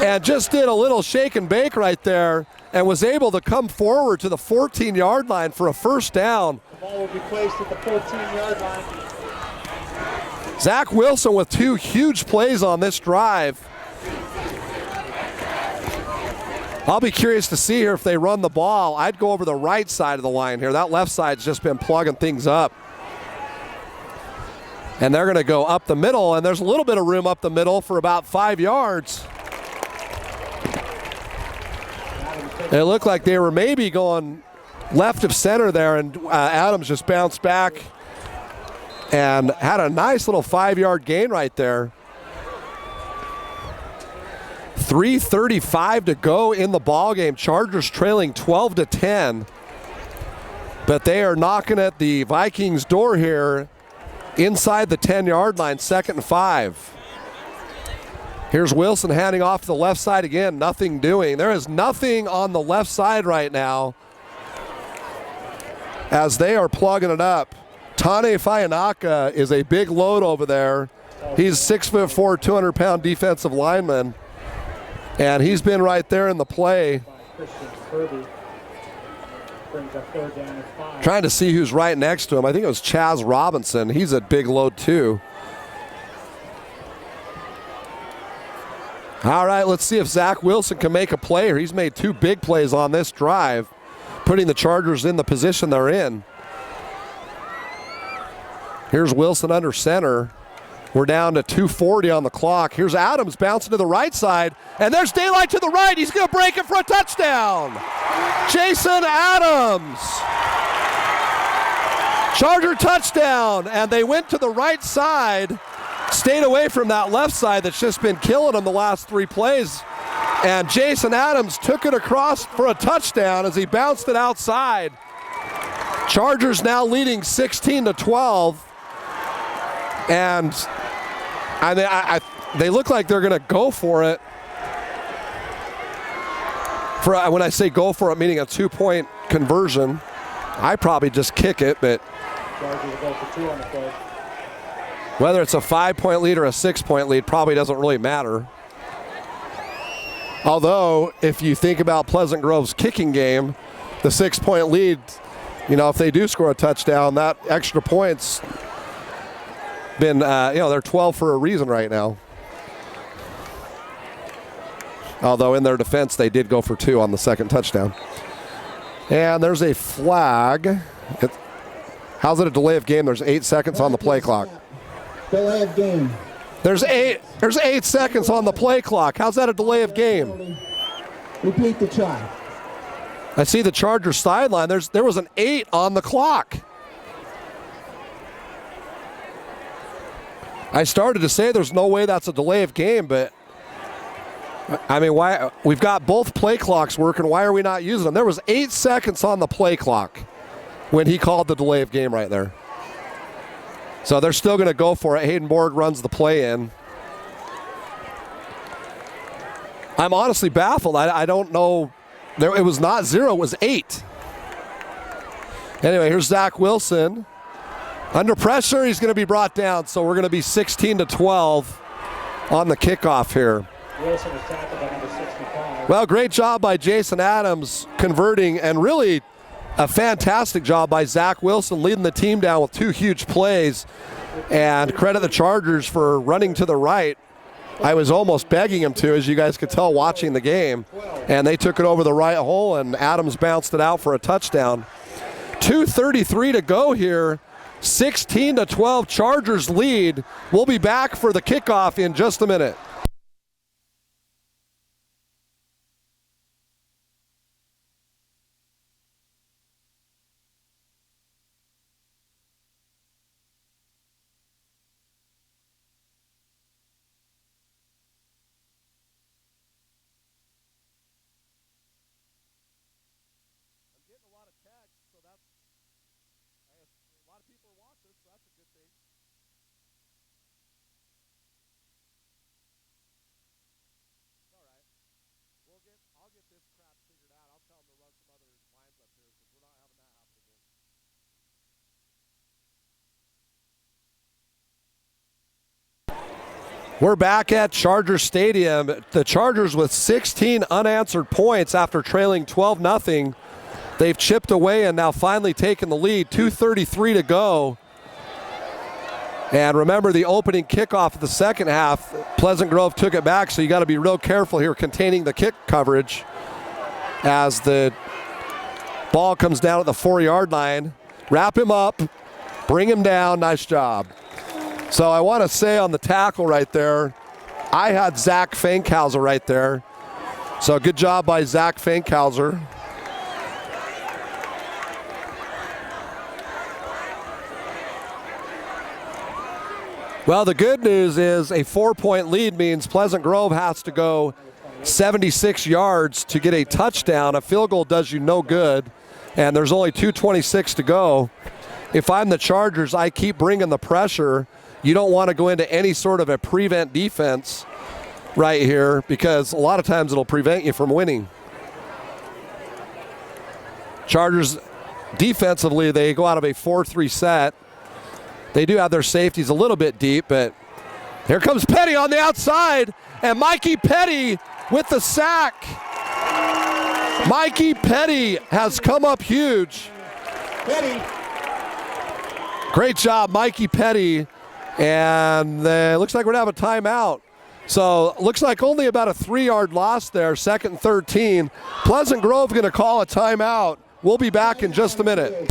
Speaker 1: and just did a little shake and bake right there and was able to come forward to the 14-yard line for a first down.
Speaker 2: The ball will be placed at the 14-yard line.
Speaker 1: Zach Wilson with 2 huge plays on this drive. I'll be curious to see here if they run the ball. I'd go over the right side of the line here. That left side's just been plugging things up. And they're going to go up the middle, and there's a little bit of room up the middle for about 5 yards. It looked like they were maybe going left of center there, and Adams just bounced back and had a nice little 5-yard gain right there. 3:35 to go in the ball game. Chargers trailing 12-10, but they are knocking at the Vikings' door here inside the 10-yard line, 2nd and 5. Here's Wilson handing off to the left side again, nothing doing. There is nothing on the left side right now as they are plugging it up. Tane Fayanaka is a big load over there. He's 6'4", 200-pound defensive lineman, and he's been right there in the play. Trying to see who's right next to him. I think it was Chaz Robinson. He's a big load too. All right, let's see if Zach Wilson can make a play here. He's made 2 big plays on this drive, putting the Chargers in the position they're in. Here's Wilson under center. We're down to 2:40 on the clock. Here's Adams bouncing to the right side, and there's daylight to the right. He's going to break it for a touchdown. Jason Adams. Charger touchdown, and they went to the right side, stayed away from that left side that's just been killing them the last 3 plays. And Jason Adams took it across for a touchdown as he bounced it outside. Chargers now leading 16-12. And they look like they're going to go for it. When I say go for it, meaning a 2-point conversion, I probably just kick it, but whether it's a 5-point lead or a 6-point lead probably doesn't really matter. Although, if you think about Pleasant Grove's kicking game, the 6-point lead, if they do score a touchdown, that extra points been, they're 12 for a reason right now. Although in their defense, they did go for 2 on the 2nd touchdown. And there's a flag. How's it a delay of game? There's 8 seconds on the play clock.
Speaker 3: Delay of game.
Speaker 1: There's 8 seconds on the play clock. How's that a delay of game?
Speaker 3: Repeat the try.
Speaker 1: I see the Chargers sideline. There was an 8 on the clock. I started to say there's no way that's a delay of game, but I mean, why? We've got both play clocks working. Why are we not using them? There was 8 seconds on the play clock when he called the delay of game right there. So they're still going to go for it. Hayden Borg runs the play in. I'm honestly baffled. I don't know. It was not 0, it was 8. Anyway, here's Zach Wilson. Under pressure, he's going to be brought down, so we're going to be 16-12 on the kickoff here.
Speaker 2: Wilson is tackled by number 65.
Speaker 1: Well, great job by Jason Adams converting, and really a fantastic job by Zach Wilson leading the team down with 2 huge plays. And credit the Chargers for running to the right I was almost begging him to, as you guys could tell watching the game. And they took it over the right hole, and Adams bounced it out for a touchdown. 2:33 to go here. 16-12 Chargers lead. We'll be back for the kickoff in just a minute. We're back at Chargers Stadium. The Chargers with 16 unanswered points after trailing 12-0. They've chipped away and now finally taken the lead. 2:33 to go. And remember the opening kickoff of the second half, Pleasant Grove took it back, so you got to be real careful here containing the kick coverage as the ball comes down at the 4-yard line. Wrap him up, bring him down, nice job. So I want to say on the tackle right there, I had Zach Fankhauser right there. So good job by Zach Fankhauser. Well, the good news is a 4-point lead means Pleasant Grove has to go 76 yards to get a touchdown. A field goal does you no good, and there's only 2:26 to go. If I'm the Chargers, I keep bringing the pressure. You don't want to go into any sort of a prevent defense right here because a lot of times it'll prevent you from winning. Chargers defensively, they go out of a 4-3 set. They do have their safeties a little bit deep, but here comes Petty on the outside, and Mikey Petty with the sack. Mikey Petty has come up huge. Great job, Mikey Petty. And looks like we're going to have a timeout. So looks like only about a 3-yard loss there, 2nd and 13. Pleasant Grove going to call a timeout. We'll be back in just a minute.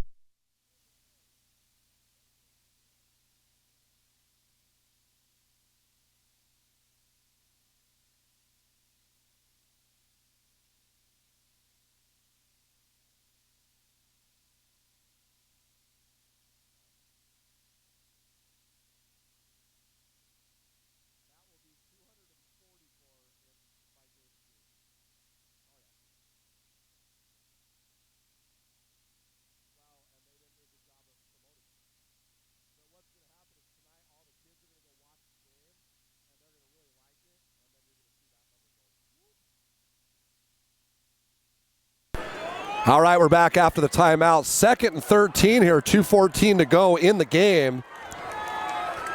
Speaker 1: All right, we're back after the timeout. 2nd and 13 here, 2:14 to go in the game.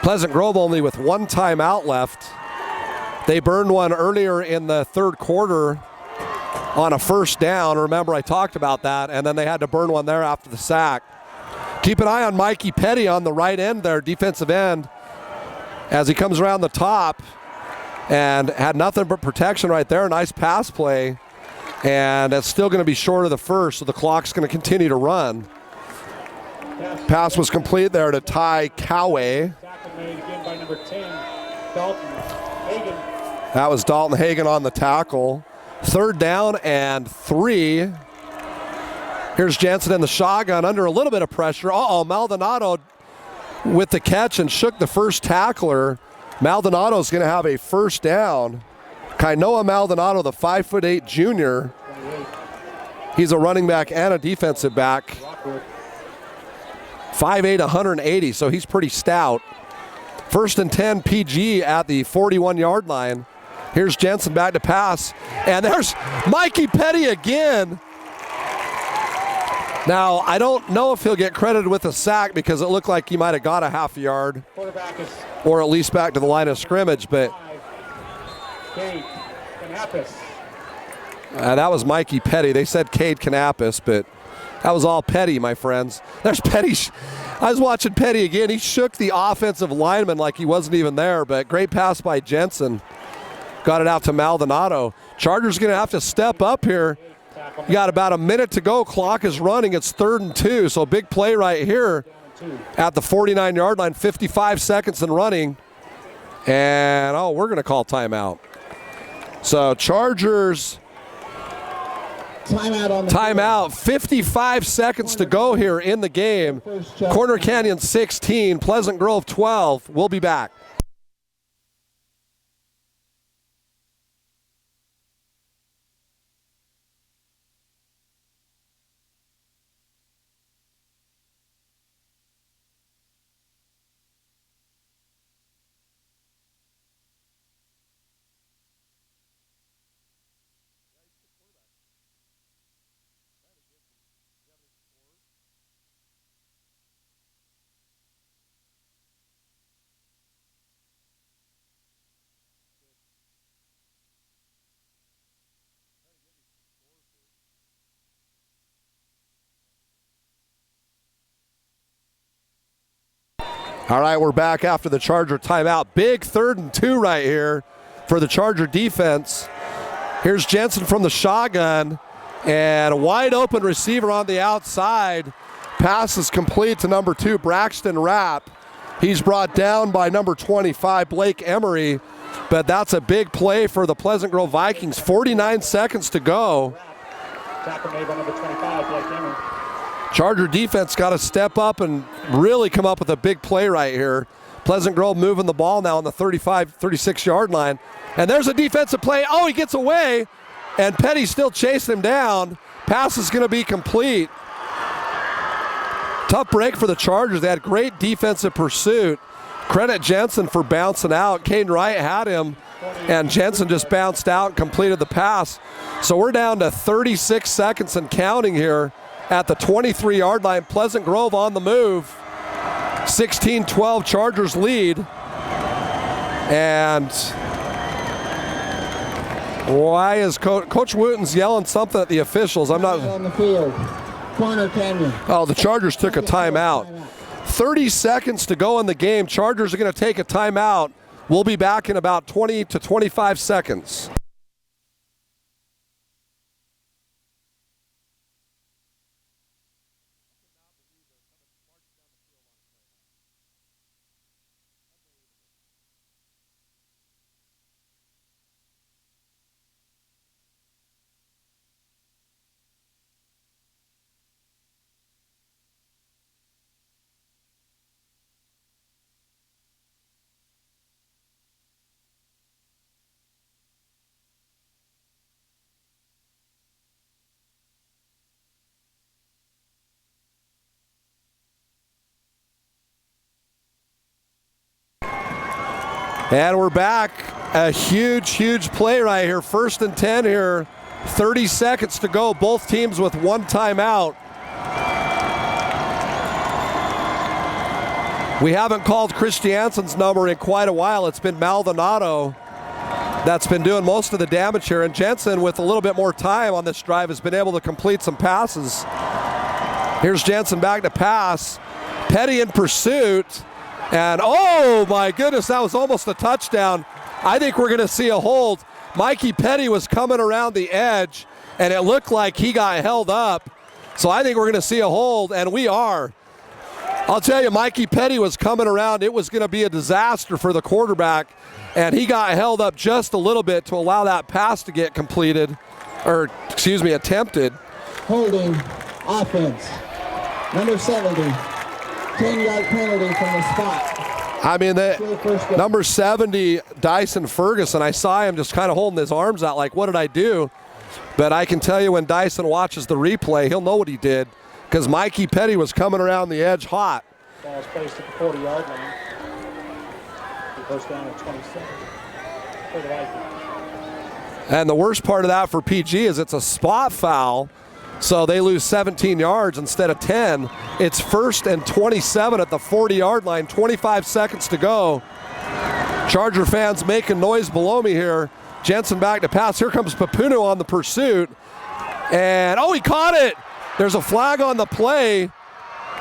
Speaker 1: Pleasant Grove only with one timeout left. They burned one earlier in the third quarter on a first down. Remember, I talked about that, and then they had to burn one there after the sack. Keep an eye on Mikey Petty on the right end there, defensive end, as he comes around the top and had nothing but protection right there. Nice pass play. And it's still going to be short of the first, so the clock's going to continue to run. Pass was complete there to Ty Coway. That was Dalton Hagan on the tackle. 3rd down and 3. Here's Jensen in the shotgun under a little bit of pressure. Maldonado with the catch and shook the first tackler. Maldonado's going to have a first down. Kainoa Maldonado, the 5'8" junior. He's a running back and a defensive back. 5'8", 180, so he's pretty stout. 1st and 10 PG at the 41-yard line. Here's Jensen back to pass. And there's Mikey Petty again. Now, I don't know if he'll get credited with a sack because it looked like he might have got a half a yard or at least back to the line of scrimmage, but that was Mikey Petty. They said Cade Canapis, but that was all Petty, my friends. There's Petty. I was watching Petty again. He shook the offensive lineman like he wasn't even there, but great pass by Jensen. Got it out to Maldonado. Chargers going to have to step up here. You got about a minute to go. Clock is running. It's 3rd and 2, so big play right here at the 49-yard line. 55 seconds and running. And, we're going to call timeout. So Chargers timeout. 55 seconds to go here in the game. Corner Canyon 16, Pleasant Grove 12. We'll be back. All right, we're back after the Charger timeout. Big 3rd and 2 right here for the Charger defense. Here's Jensen from the shotgun, and a wide open receiver on the outside. Pass is complete to number 2, Braxton Rapp. He's brought down by number 25, Blake Emery, but that's a big play for the Pleasant Grove Vikings. 49 seconds to go.
Speaker 2: Tackle made by number 25, Blake Emery.
Speaker 1: Charger defense got to step up and really come up with a big play right here. Pleasant Grove moving the ball now on the 35, 36-yard line. And there's a defensive play. Oh, he gets away, and Petty's still chasing him down. Pass is going to be complete. Tough break for the Chargers. They had great defensive pursuit. Credit Jensen for bouncing out. Caden Wright had him, and Jensen just bounced out and completed the pass. So we're down to 36 seconds and counting here at the 23-yard line. Pleasant Grove on the move. 16-12 Chargers lead. And why is Coach Wooten's yelling something at the officials? I'm not
Speaker 3: on the field. Corner Canyon.
Speaker 1: Oh, the Chargers took a timeout. 30 seconds to go in the game. Chargers are going to take a timeout. We'll be back in about 20 to 25 seconds. And we're back. A huge, huge play right here. 1st and 10 here. 30 seconds to go. Both teams with one timeout. We haven't called Christiansen's number in quite a while. It's been Maldonado that's been doing most of the damage here. And Jensen, with a little bit more time on this drive, has been able to complete some passes. Here's Jensen back to pass. Petty in pursuit. And, oh, my goodness, that was almost a touchdown. I think we're going to see a hold. Mikey Petty was coming around the edge, and it looked like he got held up. So I think we're going to see a hold, and we are. I'll tell you, Mikey Petty was coming around. It was going to be a disaster for the quarterback, and he got held up just a little bit to allow that pass to get completed, or, excuse me, attempted.
Speaker 3: Holding offense. Number 70. 10-yard penalty from the spot.
Speaker 1: I mean, number 70, Dyson Ferguson, I saw him just kind of holding his arms out like, what did I do? But I can tell you when Dyson watches the replay, he'll know what he did because Mikey Petty was coming around the edge hot.
Speaker 2: Ball is placed at the 40-yard line. He goes down at 27 for the Vikings.
Speaker 1: And the worst part of that for PG is it's a spot foul. So they lose 17 yards instead of 10. It's 1st and 27 at the 40-yard line, 25 seconds to go. Charger fans making noise below me here. Jensen back to pass. Here comes Papuno on the pursuit. And, oh, he caught it. There's a flag on the play.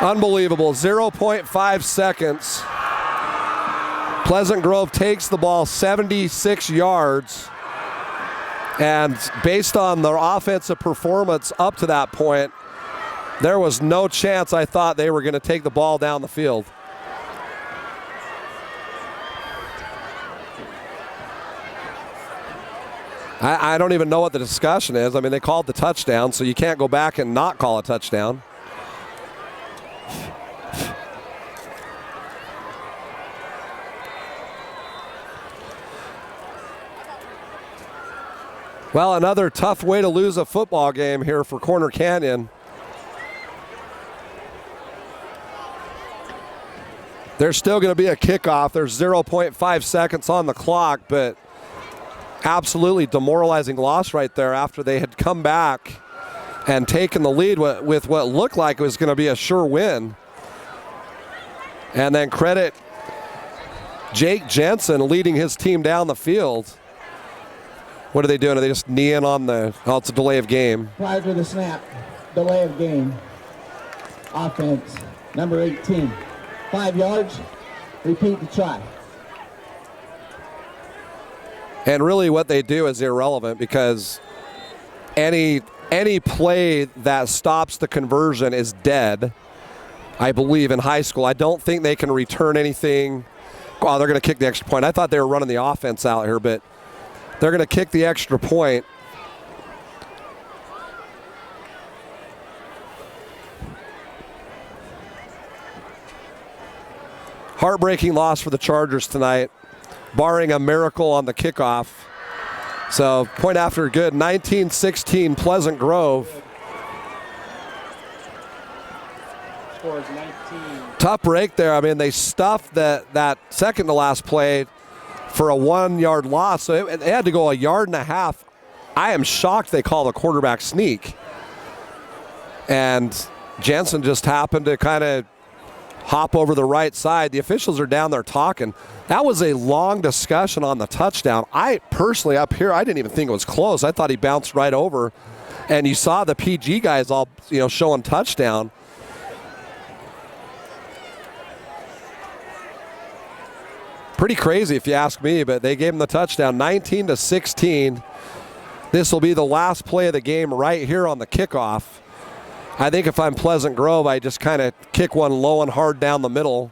Speaker 1: Unbelievable. 0.5 seconds. Pleasant Grove takes the ball 76 yards. And based on their offensive performance up to that point, there was no chance I thought they were going to take the ball down the field. I don't even know what the discussion is. I mean, they called the touchdown, so you can't go back and not call a touchdown. Well, another tough way to lose a football game here for Corner Canyon. There's still going to be a kickoff. There's 0.5 seconds on the clock, but absolutely demoralizing loss right there after they had come back and taken the lead with what looked like it was going to be a sure win. And then credit Jake Jensen leading his team down the field. What are they doing? Are they just kneeing on the, oh, it's a delay of game.
Speaker 3: Prior to the snap, delay of game. Offense, number 18. 5 yards, repeat the try.
Speaker 1: And really what they do is irrelevant because any play that stops the conversion is dead, I believe, in high school. I don't think they can return anything. Well, they're going to kick the extra point. I thought they were running the offense out here, but they're going to kick the extra point. Heartbreaking loss for the Chargers tonight, barring a miracle on the kickoff. So point after good, 19-16 Pleasant Grove.
Speaker 2: Scores 19.
Speaker 1: Tough break there. I mean, they stuffed that second to last play for a 1 yard loss. So they had to go 1.5 yards. I am shocked they called a quarterback sneak. And Jensen just happened to kind of hop over the right side. The officials are down there talking. That was a long discussion on the touchdown. I personally, up here, I didn't even think it was close. I thought he bounced right over. And you saw the PG guys all, showing touchdown. Pretty crazy if you ask me, but they gave him the touchdown, 19-16. This will be the last play of the game right here on the kickoff. I think if I'm Pleasant Grove, I just kind of kick one low and hard down the middle.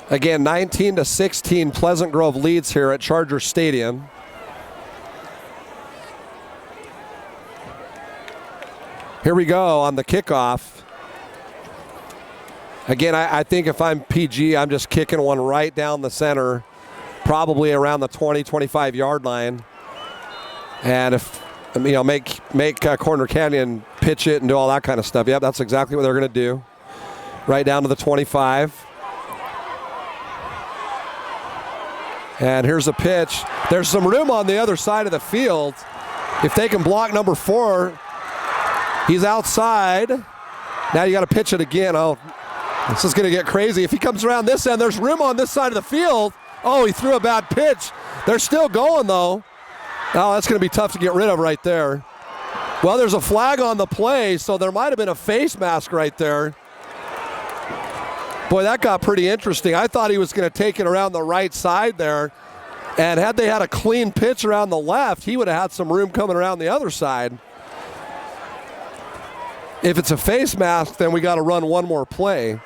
Speaker 1: Again, 19-16, Pleasant Grove leads here at Charger Stadium. Here we go on the kickoff. Again, I think if I'm PG, I'm just kicking one right down the center, probably around the 20, 25 yard line. And if, make Corner Canyon pitch it and do all that kind of stuff. Yep, that's exactly what they're going to do. Right down to the 25. And here's a pitch. There's some room on the other side of the field. If they can block number 4, he's outside. Now you got to pitch it again. Oh, this is going to get crazy. If he comes around this end, there's room on this side of the field. Oh, he threw a bad pitch. They're still going, though. Oh, that's going to be tough to get rid of right there. Well, there's a flag on the play, so there might have been a face mask right there. Boy, that got pretty interesting. I thought he was going to take it around the right side there. And had they had a clean pitch around the left, he would have had some room coming around the other side. If it's a face mask, then we got to run one more play.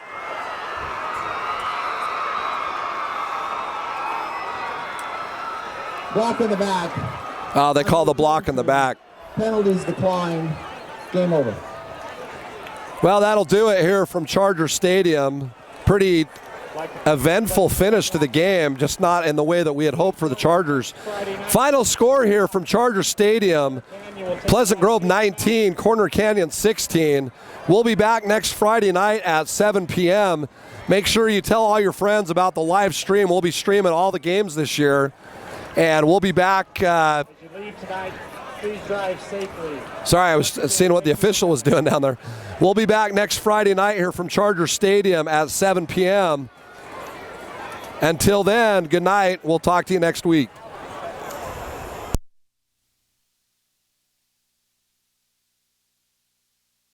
Speaker 3: Block in the back.
Speaker 1: Oh, they call the block in the back.
Speaker 3: Penalties decline. Game over.
Speaker 1: Well, that'll do it here from Charger Stadium. Pretty eventful finish to the game, just not in the way that we had hoped for the Chargers. Final score here from Charger Stadium, Pleasant Grove 19, Corner Canyon 16. We'll be back next Friday night at 7 p.m. Make sure you tell all your friends about the live stream. We'll be streaming all the games this year. And we'll be back.
Speaker 2: As you leave tonight, please drive safely.
Speaker 1: Sorry, I was seeing what the official was doing down there. We'll be back next Friday night here from Charger Stadium at 7 p.m. Until then, good night. We'll talk to you next week.